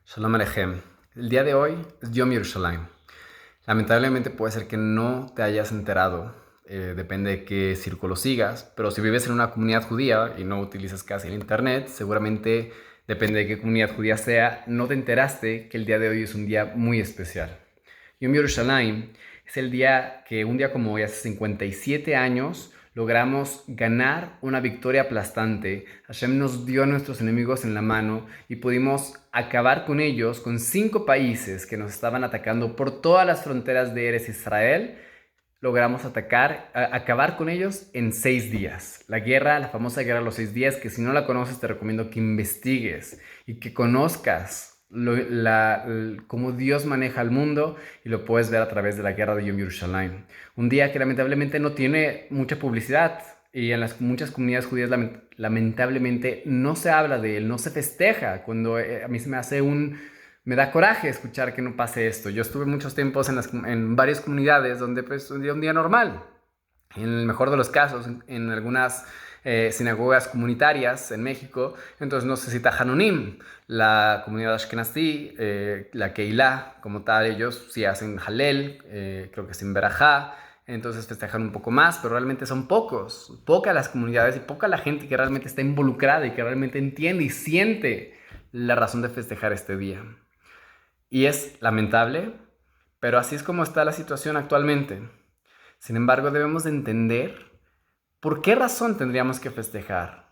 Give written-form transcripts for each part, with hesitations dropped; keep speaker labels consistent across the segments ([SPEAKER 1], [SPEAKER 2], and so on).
[SPEAKER 1] Shalom Aleichem. El día de hoy es Yom Yerushalayim. Lamentablemente puede ser que no te hayas enterado, depende de qué círculo sigas, pero si vives en una comunidad judía y no utilizas casi el internet, seguramente, depende de qué comunidad judía sea, no te enteraste que el día de hoy es un día muy especial. Yom Yerushalayim es el día que un día como hoy, hace 57 años, logramos ganar una victoria aplastante. Hashem nos dio a nuestros enemigos en la mano y pudimos acabar con ellos, con 5 países que nos estaban atacando por todas las fronteras de Eretz Israel. Logramos acabar con ellos en 6 días. La guerra, la famosa guerra de los 6 días, que si no la conoces te recomiendo que investigues y que conozcas cómo Dios maneja el mundo, y lo puedes ver a través de la guerra de Yom Yerushalayim. Un día que lamentablemente no tiene mucha publicidad y en muchas comunidades judías lamentablemente no se habla de él, no se festeja. Cuando a mí me da coraje escuchar que no pase esto. Yo estuve muchos tiempos en varias comunidades donde pues un día normal. En el mejor de los casos, en algunas sinagogas comunitarias en México, entonces no se cita Hanunim, la comunidad Ashkenazí, la Keilah como tal, ellos sí hacen Halel, creo que sin Berajá, entonces festejan un poco más, pero realmente son pocas las comunidades y poca la gente que realmente está involucrada y que realmente entiende y siente la razón de festejar este día. Y es lamentable, pero así es como está la situación actualmente. Sin embargo, debemos de entender por qué razón tendríamos que festejar.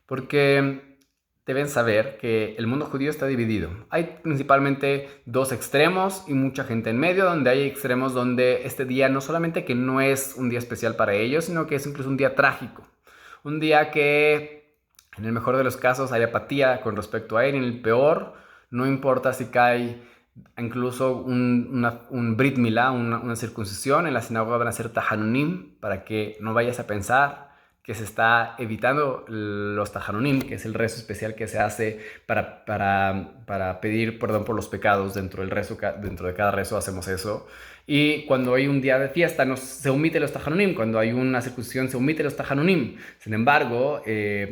[SPEAKER 1] Porque deben saber que el mundo judío está dividido. Hay principalmente dos extremos y mucha gente en medio, donde hay extremos donde este día no solamente que no es un día especial para ellos, sino que es incluso un día trágico. Un día que, en el mejor de los casos, hay apatía con respecto a él. En el peor, no importa si cae incluso un Brit Milá, una circuncisión, en la sinagoga van a ser tahanunim, para que no vayas a pensar que se está evitando los tahanunim, que es el rezo especial que se hace para pedir perdón por los pecados. Dentro de cada rezo hacemos eso. Y cuando hay un día de fiesta se omite los tahanunim, cuando hay una circuncisión se omite los tahanunim. Sin embargo,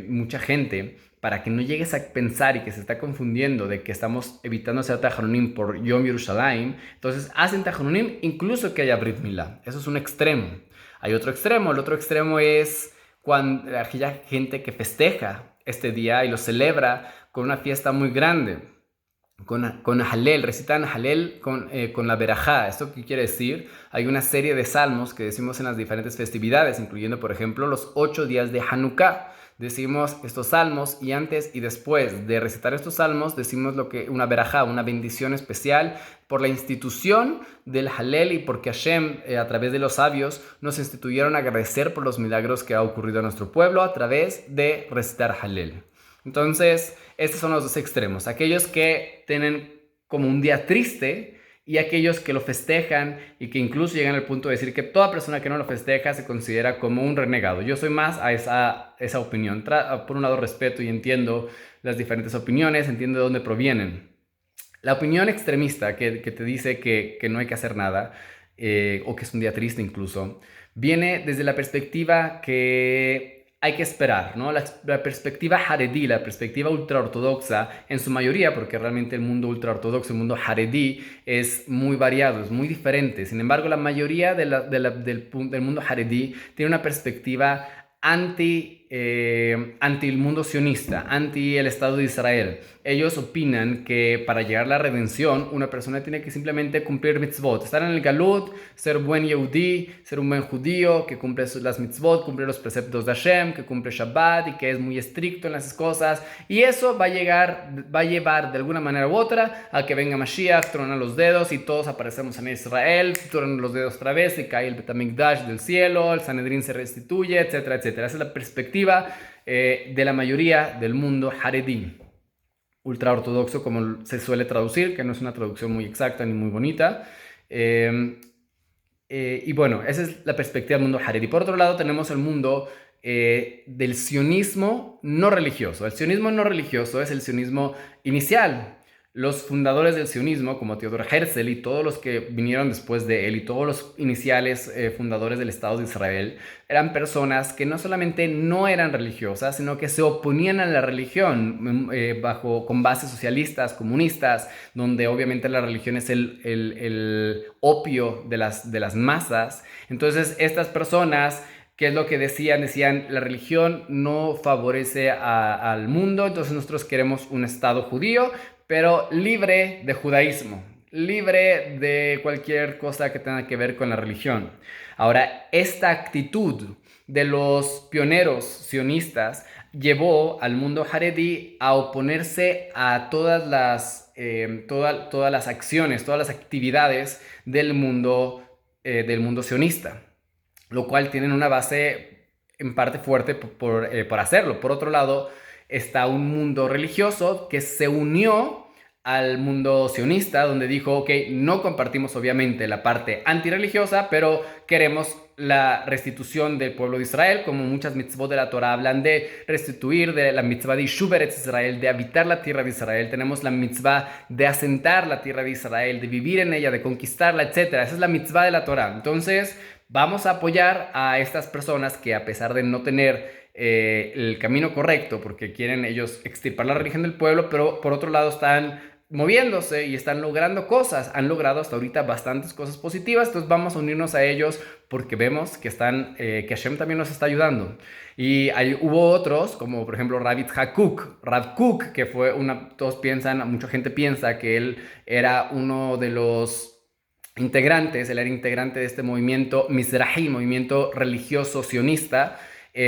[SPEAKER 1] mucha gente, para que no llegues a pensar y que se está confundiendo de que estamos evitando hacer tahanunim por Yom Yerushalayim, entonces hacen tahanunim incluso que haya Brit Milá. Eso es un extremo. Hay otro extremo. El otro extremo es cuando aquella gente que festeja este día y lo celebra con una fiesta muy grande, con Halel, recitan Halel con la Berajá. ¿Esto qué quiere decir? Hay una serie de salmos que decimos en las diferentes festividades, incluyendo, por ejemplo, los 8 días de Hanukkah. Decimos estos salmos y antes y después de recitar estos salmos decimos una Berajá, una bendición especial por la institución del Halel y porque Hashem, a través de los sabios, nos instituyeron a agradecer por los milagros que ha ocurrido a nuestro pueblo a través de recitar Halel. Entonces, estos son los dos extremos. Aquellos que tienen como un día triste y aquellos que lo festejan y que incluso llegan al punto de decir que toda persona que no lo festeja se considera como un renegado. Yo soy más a esa opinión. Por un lado respeto y entiendo las diferentes opiniones, entiendo de dónde provienen. La opinión extremista que te dice que no hay que hacer nada, o que es un día triste incluso, viene desde la perspectiva que hay que esperar, ¿no? La perspectiva haredí, la perspectiva ultraortodoxa, en su mayoría, porque realmente el mundo ultraortodoxo, el mundo haredí, es muy variado, es muy diferente. Sin embargo, la mayoría del mundo haredí tiene una perspectiva anti el mundo sionista, anti el Estado de Israel. Ellos opinan que para llegar a la redención una persona tiene que simplemente cumplir mitzvot, estar en el galut, ser buen yehudí, ser un buen judío que cumple las mitzvot, cumple los preceptos de Hashem, que cumple Shabbat y que es muy estricto en las cosas, y eso va a llevar de alguna manera u otra a que venga Mashiach, trona los dedos y todos aparecemos en Israel, tronan los dedos otra vez y cae el Bet HaMikdash del cielo, el Sanedrín se restituye, etcétera, etcétera. Esa es la perspectiva de la mayoría del mundo haredí, ultraortodoxo, como se suele traducir, que no es una traducción muy exacta ni muy bonita. Y bueno, esa es la perspectiva del mundo haredí. Por otro lado, tenemos el mundo del sionismo no religioso. El sionismo no religioso es el sionismo inicial. los fundadores del sionismo, como Theodor Herzl y todos los que vinieron después de él y todos los iniciales fundadores del Estado de Israel, eran personas que no solamente no eran religiosas, sino que se oponían a la religión con bases socialistas, comunistas, donde obviamente la religión es el opio de las masas. Entonces estas personas, ¿qué es lo que decían? Decían, la religión no favorece al mundo, entonces nosotros queremos un Estado judío, pero libre de judaísmo, libre de cualquier cosa que tenga que ver con la religión. Ahora, esta actitud de los pioneros sionistas llevó al mundo Haredi a oponerse a todas las acciones, todas las actividades del mundo sionista, lo cual tienen una base en parte fuerte por hacerlo. Por otro lado, está un mundo religioso que se unió al mundo sionista, donde dijo, ok, no compartimos obviamente la parte antirreligiosa, pero queremos la restitución del pueblo de Israel, como muchas mitzvot de la Torah hablan de restituir, de la mitzvah de Yishuv Eretz Israel, de habitar la tierra de Israel. Tenemos la mitzvah de asentar la tierra de Israel, de vivir en ella, de conquistarla, etc. Esa es la mitzvah de la Torah. Entonces, vamos a apoyar a estas personas que, a pesar de no tener el camino correcto, porque quieren ellos extirpar la religión del pueblo, pero por otro lado están moviéndose y están logrando cosas, han logrado hasta ahorita bastantes cosas positivas, entonces vamos a unirnos a ellos porque vemos que que Hashem también nos está ayudando. Y hubo otros, como por ejemplo Rav Kook, que fue mucha gente piensa que él era uno de los integrantes, él era integrante de este movimiento Mizrahi, movimiento religioso sionista.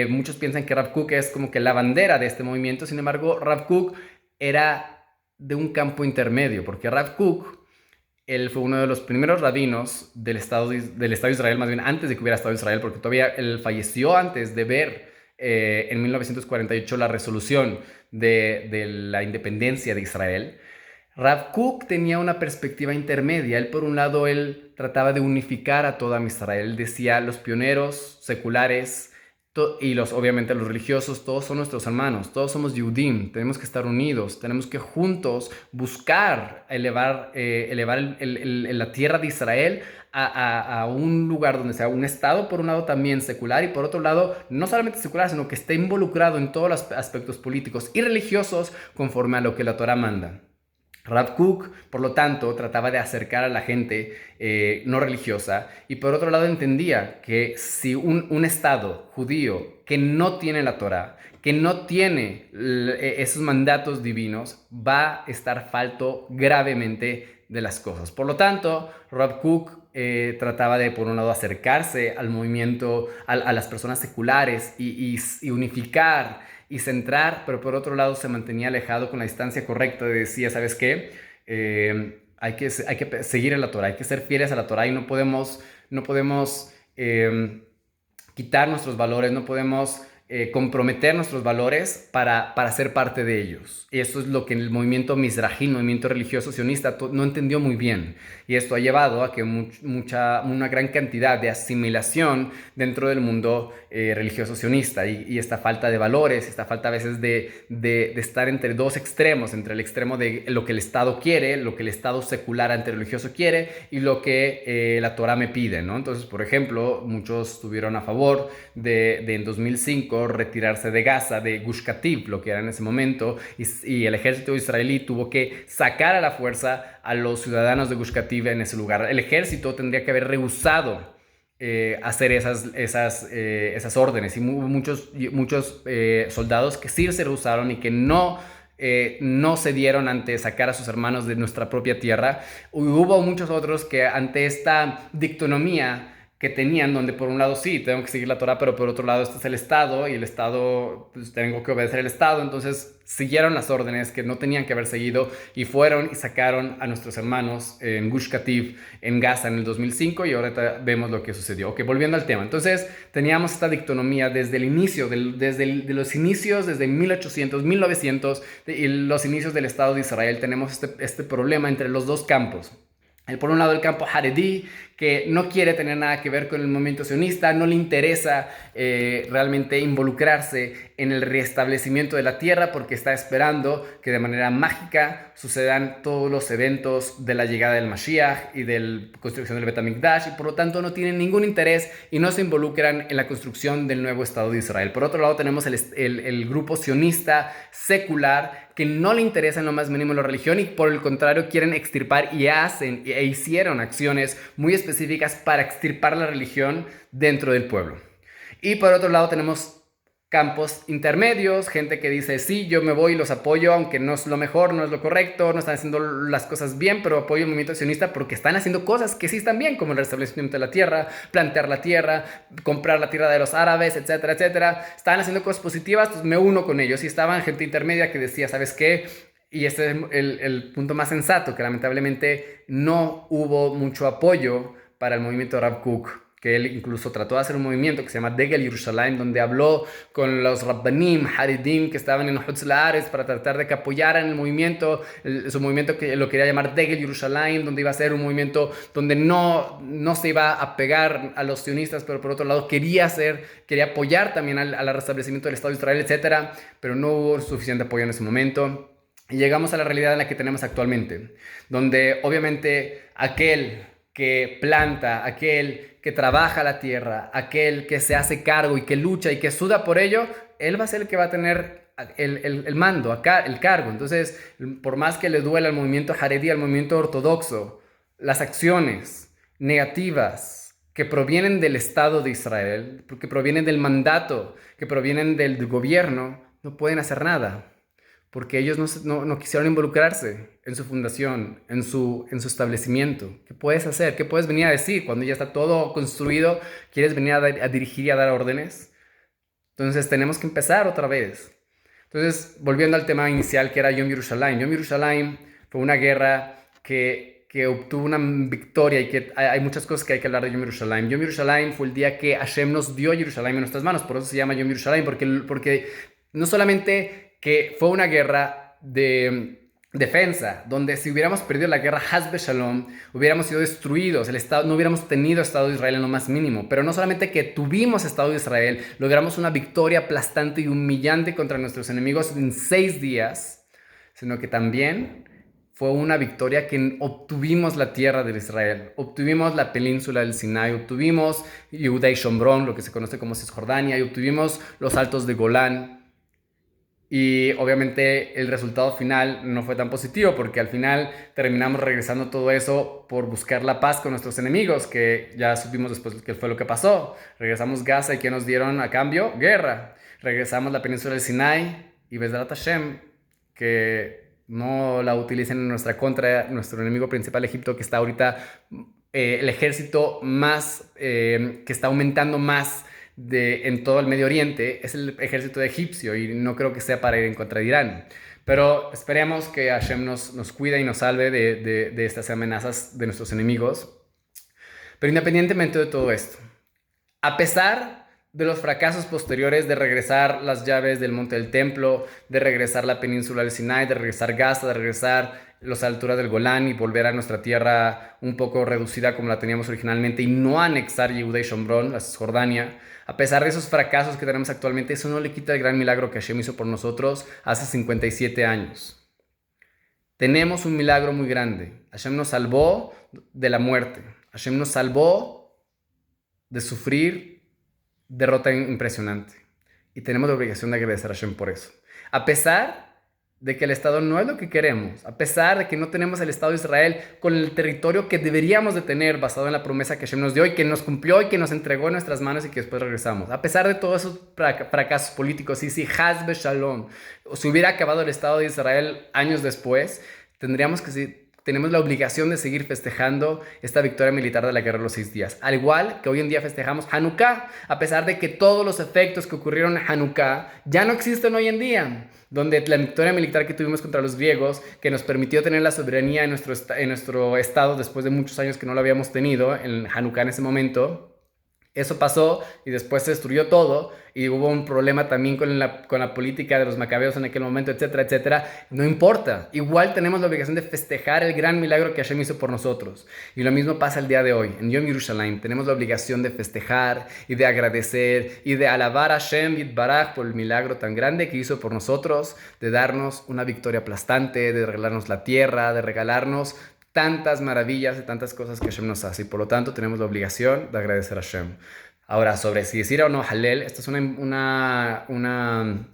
[SPEAKER 1] Muchos piensan que Rav Kook es como que la bandera de este movimiento, sin embargo Rav Kook era de un campo intermedio, porque Rav Kook, él fue uno de los primeros rabinos del Estado de Israel, más bien antes de que hubiera Estado de Israel, porque todavía él falleció antes de ver en 1948 la resolución de la independencia de Israel. Rav Kook tenía una perspectiva intermedia. Él, por un lado, él trataba de unificar a toda Israel. Él decía, los pioneros seculares y obviamente los religiosos, todos son nuestros hermanos, todos somos Yehudim, tenemos que estar unidos, tenemos que juntos buscar elevar la tierra de Israel a un lugar donde sea un Estado, por un lado también secular, y por otro lado, no solamente secular, sino que esté involucrado en todos los aspectos políticos y religiosos conforme a lo que la Torah manda. Rav Kook, por lo tanto, trataba de acercar a la gente no religiosa, y por otro lado entendía que si un Estado judío que no tiene la Torah, que no tiene esos mandatos divinos, va a estar falto gravemente de las cosas. Por lo tanto, Rav Kook trataba de, por un lado, acercarse al movimiento, a las personas seculares y unificar y centrar, pero por otro lado se mantenía alejado con la distancia correcta. Decía, ¿sabes qué? Hay que seguir en la Torah, hay que ser fieles a la Torah y no podemos quitar nuestros valores, no podemos comprometer nuestros valores para ser parte de ellos. Y eso es lo que el movimiento Mizrahi, el movimiento religioso sionista, no entendió muy bien. Y esto ha llevado a que una gran cantidad de asimilación dentro del mundo religioso sionista y esta falta de valores, esta falta a veces de estar entre dos extremos, entre el extremo de lo que el Estado quiere, lo que el Estado secular antirreligioso quiere y lo que la Torah me pide, ¿no? Entonces, por ejemplo, muchos estuvieron a favor de en 2005 retirarse de Gaza, de Gush Katif, lo que era en ese momento, y el ejército israelí tuvo que sacar a la fuerza a los ciudadanos de Gush Katif en ese lugar. El ejército tendría que haber rehusado hacer esas órdenes, y muchos soldados que sí se rehusaron y que no cedieron ante sacar a sus hermanos de nuestra propia tierra. Hubo muchos otros que ante esta dictonomía que tenían, donde por un lado sí, tengo que seguir la Torah, pero por otro lado este es el Estado, y el Estado, pues tengo que obedecer al Estado, entonces siguieron las órdenes que no tenían que haber seguido y fueron y sacaron a nuestros hermanos en Gush Katif, en Gaza, en el 2005, y ahora vemos lo que sucedió. Ok, volviendo al tema. Entonces teníamos esta dictonomía desde el inicio, desde los inicios, desde 1800, 1900, y los inicios del Estado de Israel. Tenemos este problema entre los dos campos. Por un lado, el campo Haredi, que no quiere tener nada que ver con el movimiento sionista, no le interesa realmente involucrarse en el restablecimiento de la tierra porque está esperando que de manera mágica sucedan todos los eventos de la llegada del Mashiach y de la construcción del Bet HaMikdash, y por lo tanto no tienen ningún interés y no se involucran en la construcción del nuevo Estado de Israel. Por otro lado tenemos el grupo sionista secular, que no le interesa en lo más mínimo la religión y por el contrario quieren extirpar y hacen e hicieron acciones muy específicas para extirpar la religión dentro del pueblo. Y por otro lado tenemos campos intermedios, gente que dice sí, yo me voy y los apoyo, aunque no es lo mejor, no es lo correcto, no están haciendo las cosas bien, pero apoyo el movimiento sionista porque están haciendo cosas que sí están bien, como el restablecimiento de la tierra, plantear la tierra, comprar la tierra de los árabes, etcétera, etcétera. Están haciendo cosas positivas, entonces me uno con ellos. Y estaban gente intermedia que decía, ¿sabes qué? Y este es el punto más sensato, que lamentablemente no hubo mucho apoyo para el movimiento de Rav Kook, que él incluso trató de hacer un movimiento que se llama Degel Yerushalayim, donde habló con los Rabbanim, Haridim, que estaban en Hutz La'aretz para tratar de que apoyaran el movimiento, su movimiento que lo quería llamar Degel Yerushalayim, donde iba a ser un movimiento donde no se iba a pegar a los sionistas, pero por otro lado quería apoyar también al restablecimiento del Estado de Israel, etcétera, pero no hubo suficiente apoyo en ese momento. Y llegamos a la realidad en la que tenemos actualmente, donde obviamente aquel que planta, aquel que trabaja la tierra, aquel que se hace cargo y que lucha y que suda por ello, él va a ser el que va a tener el mando, acá, el cargo. Entonces, por más que le duela al movimiento Haredi, al movimiento ortodoxo, las acciones negativas que provienen del Estado de Israel, que provienen del mandato, que provienen del gobierno, no pueden hacer nada, porque ellos no quisieron involucrarse en su fundación, en su establecimiento. ¿Qué puedes hacer? ¿Qué puedes venir a decir? Cuando ya está todo construido, ¿quieres venir a dirigir y a dar órdenes? Entonces tenemos que empezar otra vez. Entonces, volviendo al tema inicial, que era Yom Yerushalayim. Yom Yerushalayim fue una guerra que obtuvo una victoria, y que hay muchas cosas que hay que hablar de Yom Yerushalayim. Yom Yerushalayim fue el día que Hashem nos dio Yerushalayim en nuestras manos, por eso se llama Yom Yerushalayim, porque no solamente que fue una guerra de defensa, donde si hubiéramos perdido la guerra Haz Shalom, hubiéramos sido destruidos, no hubiéramos tenido Estado de Israel en lo más mínimo, pero no solamente que tuvimos Estado de Israel, logramos una victoria aplastante y humillante contra nuestros enemigos en 6 días, sino que también fue una victoria que obtuvimos la tierra de Israel, obtuvimos la península del Sinai, obtuvimos Yehuda y Shomron, lo que se conoce como Cisjordania, y obtuvimos los altos de Golán. Y obviamente el resultado final no fue tan positivo, porque al final terminamos regresando todo eso por buscar la paz con nuestros enemigos, que ya supimos después qué fue lo que pasó. Regresamos Gaza, y ¿qué nos dieron a cambio? Guerra. Regresamos la península del Sinai y Bezrat Hashem, que no la utilicen en nuestra contra, nuestro enemigo principal Egipto, que está ahorita el ejército más, que está aumentando más en todo el Medio Oriente, es el ejército egipcio, y no creo que sea para ir en contra de Irán. Pero esperemos que Hashem nos cuide y nos salve de estas amenazas de nuestros enemigos. Pero independientemente de todo esto, a pesar de los fracasos posteriores de regresar las llaves del monte del templo, de regresar la península del Sinai, de regresar Gaza, de regresar las alturas del Golán y volver a nuestra tierra un poco reducida como la teníamos originalmente, y no anexar Yehuda y Shomron, la Cisjordania, a pesar de esos fracasos que tenemos actualmente, eso no le quita el gran milagro que Hashem hizo por nosotros hace 57 años. Tenemos un milagro muy grande. Hashem nos salvó de la muerte. Hashem nos salvó de sufrir derrota impresionante. Y tenemos la obligación de agradecer a Hashem por eso. A pesar de que el Estado no es lo que queremos, a pesar de que no tenemos el Estado de Israel con el territorio que deberíamos de tener, basado en la promesa que Hashem nos dio y que nos cumplió y que nos entregó en nuestras manos y que después regresamos. A pesar de todos esos fracasos políticos, y si Haz Shalom, o si hubiera acabado el Estado de Israel años después, tenemos la obligación de seguir festejando esta victoria militar de la guerra de los 6 días. Al igual que hoy en día festejamos Hanukkah, a pesar de que todos los efectos que ocurrieron en Hanukkah ya no existen hoy en día, donde la victoria militar que tuvimos contra los griegos, que nos permitió tener la soberanía en nuestro estado después de muchos años que no lo habíamos tenido en Hanukkah en ese momento, Eso pasó y después se destruyó todo y hubo un problema también con la política de los macabeos en aquel momento, etcétera, etcétera. No importa, igual tenemos la obligación de festejar el gran milagro que Hashem hizo por nosotros. Y lo mismo pasa el día de hoy, en Yom Yerushalayim. Tenemos la obligación de festejar y de agradecer y de alabar a Hashem Yitbaraj por el milagro tan grande que hizo por nosotros, de darnos una victoria aplastante, de regalarnos la tierra, de regalarnos tantas maravillas y tantas cosas que Hashem nos hace. Y por lo tanto tenemos la obligación de agradecer a Hashem. Ahora, sobre si decir o no Halel, esta es una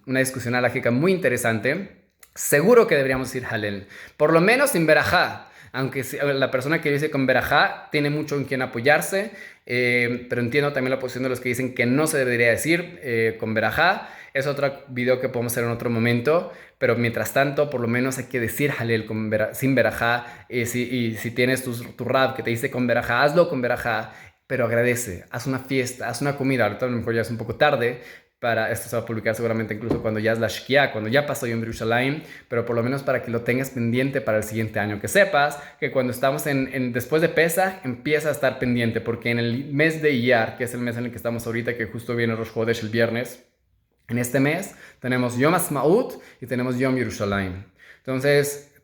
[SPEAKER 1] discusión alágica muy interesante. Seguro que deberíamos decir Halel, por lo menos sin Berajá. Aunque la persona que dice con Berajá tiene mucho en quien apoyarse, pero entiendo también la posición de los que dicen que no se debería decir con Berajá. Es otro video que podemos hacer en otro momento, pero mientras tanto, por lo menos hay que decir Halel sin Berajá. Y si tienes tu rab que te dice con Berajá, hazlo con Berajá, pero agradece, haz una fiesta, haz una comida. Ahorita a lo mejor ya es un poco tarde, esto se va a publicar seguramente incluso cuando ya es la Shkia, cuando ya pasó Yom Yerushalayim, pero por lo menos para que lo tengas pendiente para el siguiente año. Que sepas que cuando estamos después de Pesach, empieza a estar pendiente, porque en el mes de Iyar, que es el mes en el que estamos ahorita, que justo viene Rosh Chodesh el viernes, en este mes tenemos Yom Ha'atzmaut y tenemos Yom Yerushalayim. Entonces,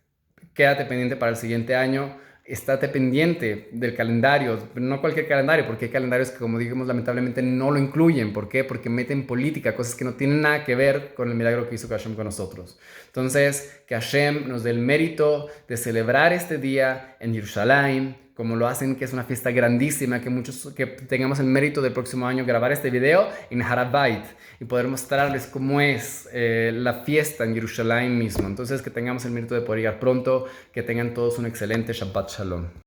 [SPEAKER 1] quédate pendiente para el siguiente año. Estate pendiente del calendario, no cualquier calendario, porque hay calendarios que, como dijimos, lamentablemente no lo incluyen. ¿Por qué? Porque meten política, cosas que no tienen nada que ver con el milagro que hizo Hashem con nosotros. Entonces, que Hashem nos dé el mérito de celebrar este día en Jerusalén, como lo hacen, que es una fiesta grandísima, que tengamos el mérito del próximo año grabar este video en Harabait y poder mostrarles cómo es la fiesta en Jerusalén mismo. Entonces, que tengamos el mérito de poder llegar pronto, que tengan todos un excelente Shabbat Shalom.